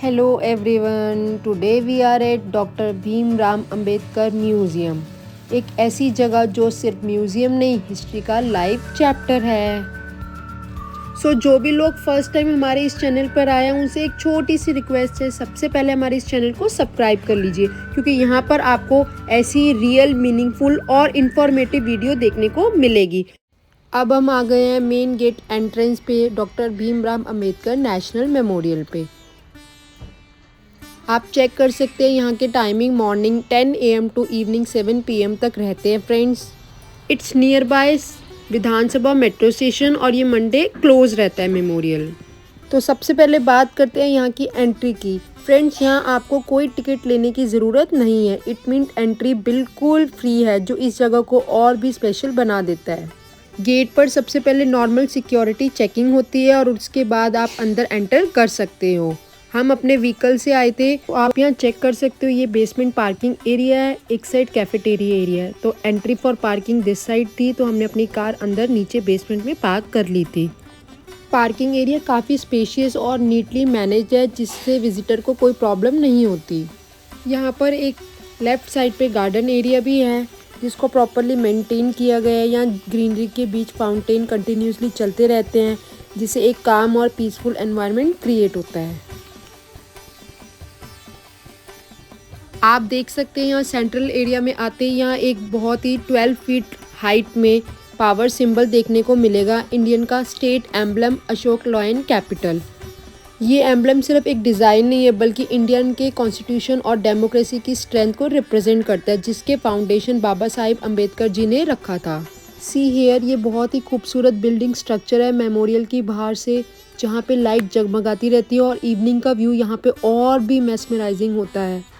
Hello everyone. Today we are at doctor Bhimrao Ambedkar museum. एक ऐसी जगह जो सिर्फ म्यूज़ियम नहीं, हिस्ट्री का लाइव चैप्टर है। जो भी लोग फर्स्ट टाइम हमारे इस चैनल पर आए हैं उनसे एक छोटी सी रिक्वेस्ट है, सबसे पहले हमारे इस चैनल को सब्सक्राइब कर लीजिए, क्योंकि यहाँ पर आपको ऐसी रियल, मीनिंगफुल और इन्फॉर्मेटिव वीडियो देखने को मिलेगी। अब हम आ गए हैं मेन गेट एंट्रेंस पे, doctor Bhimrao Ambedkar national memorial पे। आप चेक कर सकते हैं यहाँ के timing morning 10 AM to evening 7 PM तक रहते हैं friends. It's nearby Vidhan Sabha metro station और ये मंडे क्लोज रहता है मेमोरियल। तो सबसे पहले बात करते हैं यहाँ की एंट्री की। फ्रेंड्स, यहाँ आपको कोई टिकट लेने की ज़रूरत नहीं है। इट मीन एंट्री बिल्कुल फ्री है, जो इस जगह को और भी स्पेशल बना देता है। गेट पर सबसे पहले नॉर्मल सिक्योरिटी चेकिंग होती है और उसके बाद आप अंदर एंटर कर सकते हो। हम अपने व्हीकल से आए थे, तो आप यहाँ चेक कर सकते हो, ये बेसमेंट पार्किंग एरिया है, एक साइड कैफेटेरिया एरिया है। तो entry for parking this side थी, तो हमने अपनी कार अंदर नीचे बेसमेंट में पार्क कर ली थी। पार्किंग एरिया काफ़ी स्पेशियस और नीटली मैनेज्ड है, जिससे विजिटर को कोई प्रॉब्लम नहीं होती। यहाँ पर एक लेफ़्ट साइड पे गार्डन एरिया भी है, जिसको प्रॉपरली मेंटेन किया गया है। यहाँ ग्रीनरी के बीच फाउंटेन कंटिन्यूसली चलते रहते हैं, जिससे एक काम और पीसफुल एनवायरनमेंट क्रिएट होता है। आप देख सकते हैं यहाँ सेंट्रल एरिया में आते ही यहाँ एक बहुत ही 12 फीट हाइट में पावर सिंबल देखने को मिलेगा, इंडियन का state emblem Ashok lion capital. ये एम्बलम सिर्फ एक डिज़ाइन नहीं है, बल्कि इंडियन के कॉन्स्टिट्यूशन और डेमोक्रेसी की स्ट्रेंथ को रिप्रेजेंट करता है, जिसके फाउंडेशन बाबा साहिब अम्बेडकर जी ने रखा था। सी हेयर, ये बहुत ही खूबसूरत बिल्डिंग स्ट्रक्चर है मेमोरियल की बाहर से, जहाँ पे लाइट जगमगाती रहती है और इवनिंग का व्यू यहाँ पे और भी मेस्मराइजिंग होता है।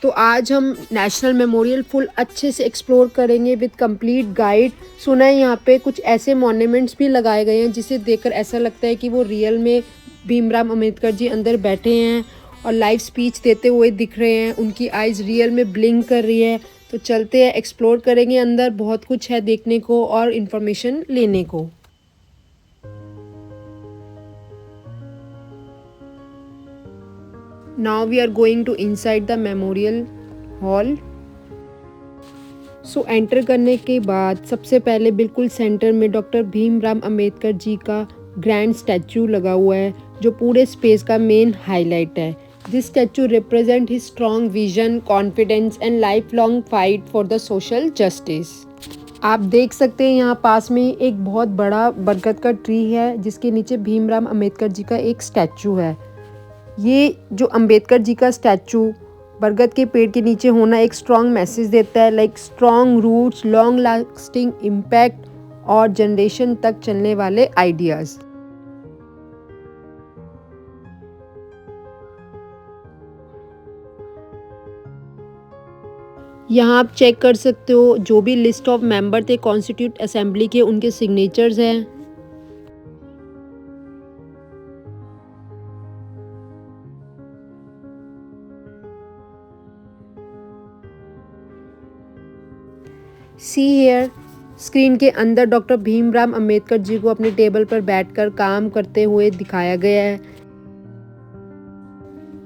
तो आज हम नेशनल मेमोरियल फुल अच्छे से एक्सप्लोर करेंगे विद कंप्लीट गाइड। सुना है यहाँ पे कुछ ऐसे मॉन्यूमेंट्स भी लगाए गए हैं, जिसे देखकर ऐसा लगता है कि वो रियल में भीमराव अंबेडकर जी अंदर बैठे हैं और लाइव स्पीच देते हुए दिख रहे हैं। उनकी आइज़ रियल में ब्लिंक कर रही है। तो चलते हैं, एक्सप्लोर करेंगे। अंदर बहुत कुछ है देखने को और इन्फॉर्मेशन लेने को। Now we are going to inside the memorial hall. So enter करने के बाद सबसे पहले बिल्कुल सेंटर में डॉक्टर भीमराव अंबेडकर जी का ग्रैंड स्टैचू लगा हुआ है, जो पूरे स्पेस का मेन हाईलाइट है। This statue represent his strong vision, confidence and life long fight for the social justice. आप देख सकते हैं यहाँ पास में एक बहुत बड़ा बरगद का ट्री है, जिसके नीचे भीमराव अंबेडकर जी का एक स्टैचू है। ये जो अंबेडकर जी का स्टैचू बरगद के पेड़ के नीचे होना एक स्ट्रॉन्ग मैसेज देता है, like strong roots, long lasting impact और जनरेशन तक चलने वाले आइडियाज़। यहाँ आप चेक कर सकते हो, जो भी लिस्ट ऑफ मेंबर थे कॉन्स्टिट्यूट असेंबली के, उनके सिग्नेचर्स हैं। सी हेयर, स्क्रीन के अंदर डॉक्टर भीमराव अंबेडकर जी को अपने टेबल पर बैठकर काम करते हुए दिखाया गया है।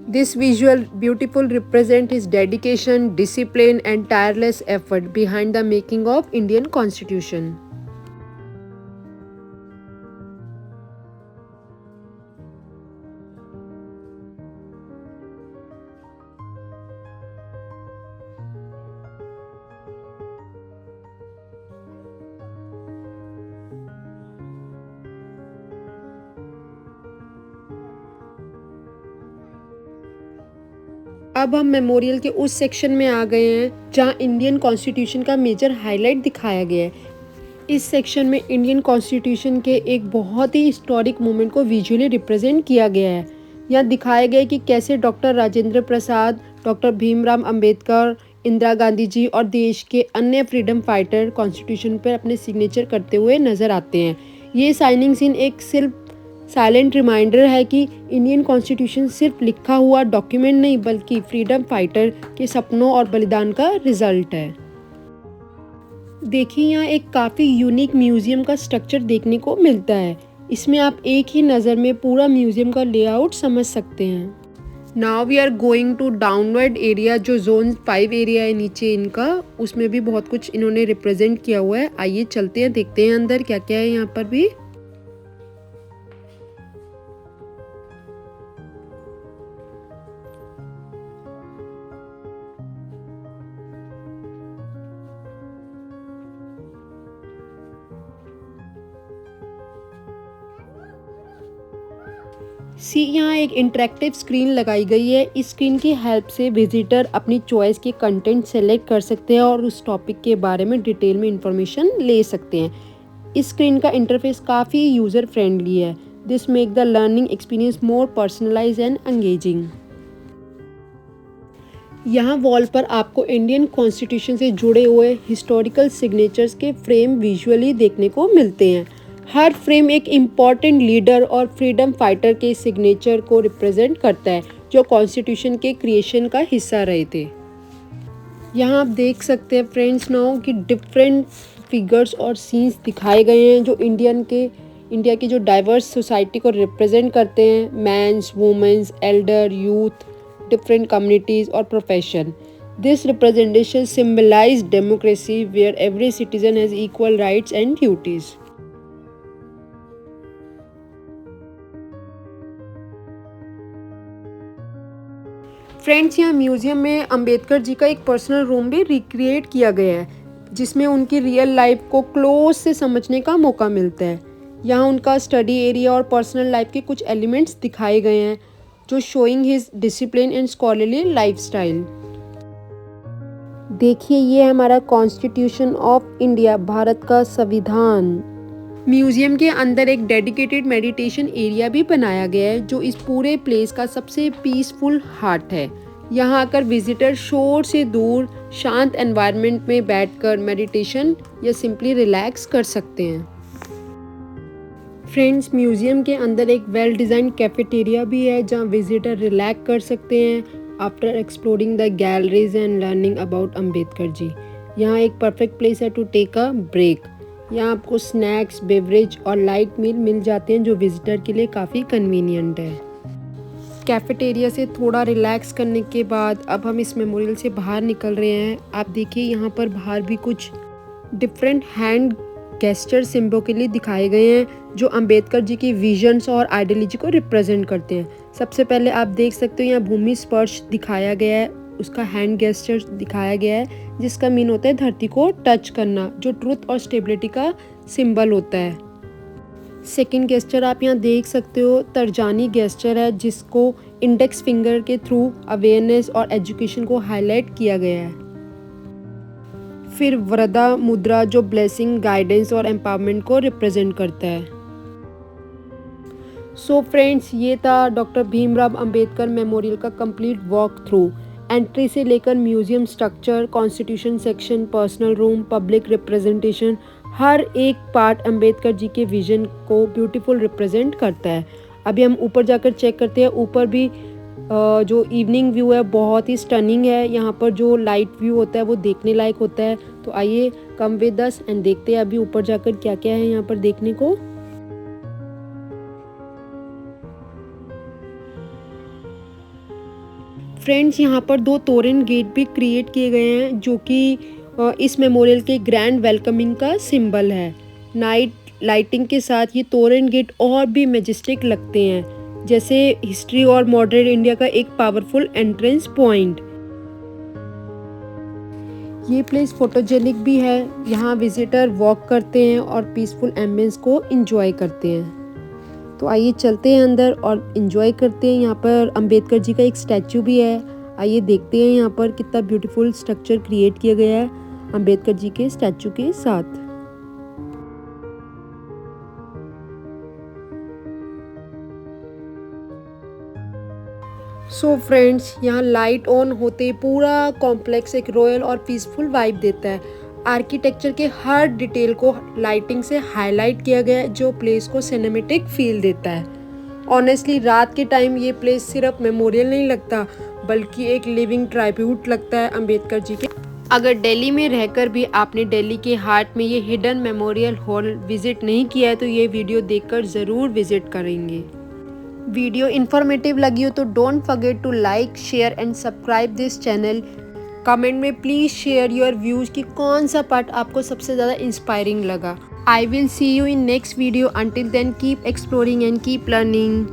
This visual beautiful represent his dedication, discipline and tireless effort behind the making of Indian constitution. अब हम मेमोरियल के उस सेक्शन में आ गए हैं जहां इंडियन कॉन्स्टिट्यूशन का मेजर हाईलाइट दिखाया गया है। इस सेक्शन में इंडियन कॉन्स्टिट्यूशन के एक बहुत ही हिस्टोरिक मोमेंट को विजुअली रिप्रेजेंट किया गया है। यहाँ दिखाया गया है कि कैसे डॉक्टर राजेंद्र प्रसाद, डॉक्टर भीमराव अंबेडकर, इंदिरा गांधी जी और देश के अन्य फ्रीडम फाइटर कॉन्स्टिट्यूशन पर अपने सिग्नेचर करते हुए नजर आते हैं। ये साइनिंग सीन एक सिर्फ साइलेंट रिमाइंडर है कि इंडियन कॉन्स्टिट्यूशन सिर्फ लिखा हुआ डॉक्यूमेंट नहीं, बल्कि फ्रीडम फाइटर के सपनों और बलिदान का रिजल्ट है। देखिए, यहाँ एक काफ़ी यूनिक म्यूजियम का स्ट्रक्चर देखने को मिलता है। इसमें आप एक ही नज़र में पूरा म्यूजियम का लेआउट समझ सकते हैं। Now we are going to downward area, जो जोन 5 एरिया है नीचे इनका, उसमें भी बहुत कुछ इन्होंने रिप्रेजेंट किया हुआ है। आइए चलते हैं, देखते हैं अंदर क्या क्या है यहाँ पर भी। यहाँ एक इंटरेक्टिव स्क्रीन लगाई गई है। इस स्क्रीन की हेल्प से विजिटर अपनी चॉइस के कंटेंट सेलेक्ट कर सकते हैं और उस टॉपिक के बारे में डिटेल में इंफॉर्मेशन ले सकते हैं। इस स्क्रीन का इंटरफेस काफ़ी यूज़र फ्रेंडली है। This make the learning experience more personalize and engaging. यहाँ वॉल पर आपको इंडियन कॉन्स्टिट्यूशन से जुड़े हुए हिस्टोरिकल सिग्नेचर्स के फ्रेम विजुअली देखने को मिलते हैं। हर फ्रेम एक इम्पॉर्टेंट लीडर और फ्रीडम फाइटर के सिग्नेचर को रिप्रेजेंट करता है, जो कॉन्स्टिट्यूशन के क्रिएशन का हिस्सा रहे थे। यहाँ आप देख सकते हैं फ्रेंड्स नाउ कि डिफरेंट फिगर्स और सीन्स दिखाए गए हैं जो इंडिया की जो डाइवर्स सोसाइटी को रिप्रेजेंट करते हैं। Men's, women's, elder, youth, different communities or profession. This representation symbolize democracy where every citizen has equal rights and duties. Friends, यहाँ म्यूजियम में अंबेडकर जी का एक पर्सनल रूम भी रिक्रिएट किया गया है, जिसमें उनकी रियल लाइफ को क्लोज से समझने का मौका मिलता है। यहाँ उनका स्टडी एरिया और पर्सनल लाइफ के कुछ एलिमेंट्स दिखाए गए हैं, जो showing his discipline and scholarly lifestyle. देखिए, ये है हमारा कॉन्स्टिट्यूशन ऑफ इंडिया, भारत का संविधान। म्यूजियम के अंदर एक डेडिकेटेड मेडिटेशन एरिया भी बनाया गया है, जो इस पूरे प्लेस का सबसे पीसफुल हार्ट है। यहाँ आकर विजिटर शोर से दूर शांत एनवायरनमेंट में बैठकर मेडिटेशन या सिंपली रिलैक्स कर सकते हैं। फ्रेंड्स, म्यूजियम के अंदर एक वेल डिज़ाइन कैफेटेरिया भी है, जहाँ विजिटर रिलैक्स कर सकते हैं after exploring the galleries and learning about Ambedkar ji. यहाँ एक परफेक्ट प्लेस है टू टेक अ ब्रेक। यहाँ आपको स्नैक्स, बेवरेज और लाइट मील मिल जाते हैं, जो विजिटर के लिए काफ़ी कन्वीनियंट है। कैफेटेरिया से थोड़ा रिलैक्स करने के बाद अब हम इस मेमोरियल से बाहर निकल रहे हैं। आप देखिए, यहाँ पर बाहर भी कुछ डिफरेंट हैंड गेस्चर सिंबॉलिकली दिखाए गए हैं, जो अंबेडकर जी की विजन्स और आइडियोलॉजी को रिप्रेजेंट करते हैं। सबसे पहले आप देख सकते हो यहाँ भूमि स्पर्श दिखाया गया है, उसका हैंड गेस्चर दिखाया गया है, जिसका मीन होता है धरती को टच करना, जो ट्रुथ और स्टेबिलिटी का सिंबल होता है। सेकंड गेस्चर आप यहाँ देख सकते हो तर्जानी गेस्चर है, जिसको इंडेक्स फिंगर के थ्रू अवेयरनेस और एजुकेशन को हाईलाइट किया गया है। फिर वरदा मुद्रा, जो ब्लेसिंग, गाइडेंस और एम्पावरमेंट को रिप्रेजेंट करता है। सो फ्रेंड्स, ये था डॉक्टर भीमराव अंबेडकर मेमोरियल का कंप्लीट वॉक थ्रू। एंट्री से लेकर museum structure, constitution section, personal room, public representation, हर एक पार्ट अंबेडकर जी के विजन को ब्यूटीफुल रिप्रेजेंट करता है। अभी हम ऊपर जाकर चेक करते हैं। ऊपर भी जो इवनिंग व्यू है बहुत ही स्टनिंग है। यहाँ पर जो लाइट व्यू होता है वो देखने लायक होता है। तो आइए, कम विद अस एंड देखते हैं अभी ऊपर जाकर क्या क्या है यहाँ पर देखने को। फ्रेंड्स, यहाँ पर 2 तोरण गेट भी क्रिएट किए गए हैं, जो कि इस मेमोरियल के ग्रैंड वेलकमिंग का सिंबल है। नाइट लाइटिंग के साथ ये तोरण गेट और भी मैजेस्टिक लगते हैं, जैसे हिस्ट्री और मॉडर्न इंडिया का एक पावरफुल एंट्रेंस पॉइंट। ये प्लेस फोटोजेनिक भी है। यहाँ विजिटर वॉक करते हैं और पीसफुल एम्बियंस को एंजॉय करते हैं। तो आइए चलते हैं अंदर और एंजॉय करते हैं। यहाँ पर अंबेडकर जी का एक स्टैचू भी है। आइए देखते हैं यहाँ पर कितना ब्यूटीफुल स्ट्रक्चर क्रिएट किया गया है अंबेडकर जी के स्टैचू के साथ। सो फ्रेंड्स, यहाँ लाइट ऑन होते पूरा कॉम्प्लेक्स एक रॉयल और पीसफुल वाइब देता है। आर्किटेक्चर के हर डिटेल को लाइटिंग से हाईलाइट किया गया है, जो प्लेस को सिनेमैटिक फील देता है। ऑनेस्टली, रात के टाइम ये प्लेस सिर्फ मेमोरियल नहीं लगता, बल्कि एक लिविंग ट्राइब्यूट लगता है अंबेडकर जी के। अगर दिल्ली में रहकर भी आपने दिल्ली के हार्ट में ये हिडन मेमोरियल हॉल विजिट नहीं किया है, तो ये वीडियो देखकर ज़रूर विजिट करेंगे। वीडियो इन्फॉर्मेटिव लगी हो तो don't forget to like share and subscribe this channel. Comment में प्लीज़ शेयर योर व्यूज़ कि कौन सा पार्ट आपको सबसे ज़्यादा इंस्पायरिंग लगा। I will see you in next video. Until then keep exploring and keep learning.